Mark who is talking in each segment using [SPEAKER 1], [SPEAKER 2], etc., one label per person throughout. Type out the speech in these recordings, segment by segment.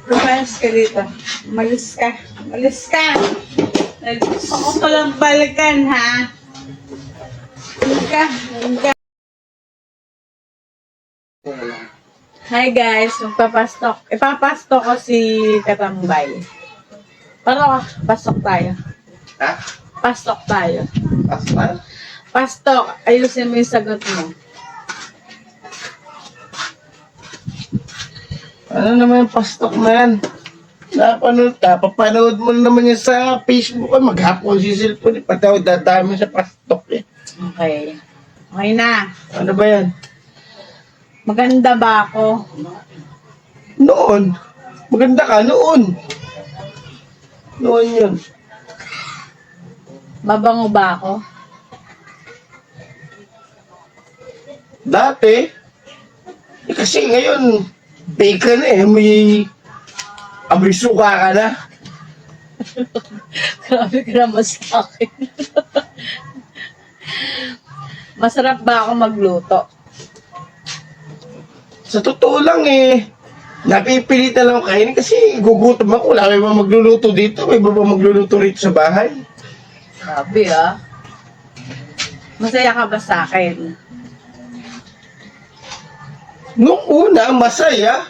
[SPEAKER 1] Lumayas ka dito. Umalis ka. Umalis ka. Gusto ko palang balikan, ha? Umalis ka. Hi guys, magpapastok. Ipapastok ko si Katambay. Para pasok tayo.
[SPEAKER 2] Ha?
[SPEAKER 1] Pastok tayo.
[SPEAKER 2] Aslan?
[SPEAKER 1] Pastok, ayusin mo yung sagot mo.
[SPEAKER 2] Ano naman yung pastok na yan? Papanood mo naman yan sa Facebook. Maghapon si cellphone. Patawad dadami sa pastok eh.
[SPEAKER 1] Okay. Okay na.
[SPEAKER 2] Ano ba yan?
[SPEAKER 1] Maganda ba ako?
[SPEAKER 2] Noon. Maganda ka noon. Noon yun.
[SPEAKER 1] Mabango ba ako?
[SPEAKER 2] Dati, kasi ngayon, bacon eh, may amoy suka ka na.
[SPEAKER 1] Grabe ka naman sa akin. Masarap ba ako magluto?
[SPEAKER 2] Sa totoo lang eh, napipilitan lang ako kainin kasi gugutom ako. Wala may ba magluluto dito? May ba magluluto rito sa bahay?
[SPEAKER 1] Grabe ah. Masaya ka ba sa akin?
[SPEAKER 2] Nung una, masaya.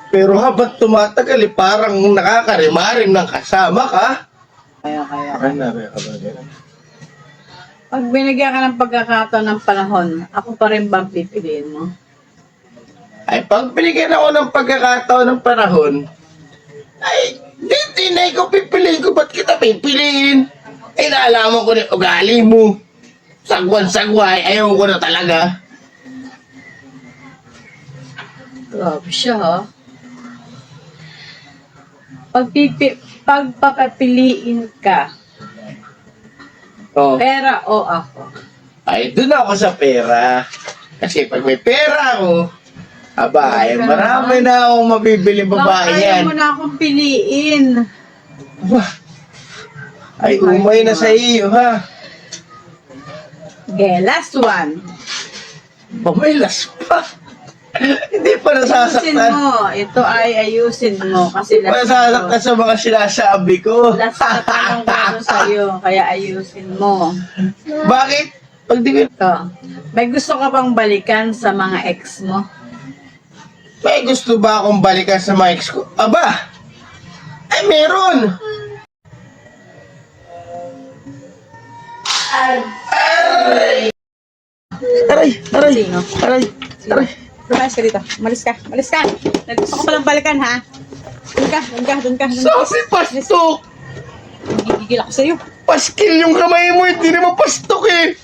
[SPEAKER 2] Pero habang tumatagal, parang nakakarimarim ng kasama ka.
[SPEAKER 1] Kaya.
[SPEAKER 2] Kaya.
[SPEAKER 1] Pag binigyan ka ng pagkakataon ng panahon, ako pa rin bang pipiliin mo?
[SPEAKER 2] Ay, pag binigyan ako ng pagkakataon ng panahon, ay, di na ikaw pipiliin ko. Ba't kita pipiliin? Eh, naalaman ko na ugali mo. Sagwan-sagway, ayaw ko na talaga.
[SPEAKER 1] Grabe siya ha. Pagpapiliin ka,
[SPEAKER 2] Oh.
[SPEAKER 1] pera o ako?
[SPEAKER 2] Ay, doon ako sa pera. Kasi pag may pera ako, aba, ay marami na akong mabibili babae yan.
[SPEAKER 1] Ayaw mo na akong piliin.
[SPEAKER 2] Aba, ay, umay na sa iyo, ha?
[SPEAKER 1] Okay, last one.
[SPEAKER 2] Pamilas pa. Hindi pa
[SPEAKER 1] Ayusin
[SPEAKER 2] nasasaktan.
[SPEAKER 1] mo. Ito ay ayusin mo. Kasi
[SPEAKER 2] Hindi pa nasasaktan sa mga sinasabi ko.
[SPEAKER 1] last na tanong ko ito sa'yo. Kaya ayusin mo.
[SPEAKER 2] Bakit? Pag di ko...
[SPEAKER 1] Ito. May gusto ka bang balikan sa mga ex mo?
[SPEAKER 2] May gusto ba akong balikan sa mga ex ko? Aba! Ay, meron! Aray! Aray! Aray!
[SPEAKER 1] Sino?
[SPEAKER 2] Aray! Aray!
[SPEAKER 1] Lumayas ka dito. Umalis ka. Umalis ka. Gusto ko palang balikan, ha? Doon ka.
[SPEAKER 2] Sabi pastok!
[SPEAKER 1] Gigigil ako sa'yo.
[SPEAKER 2] Paskil yung kamay mo, hindi naman pastok eh!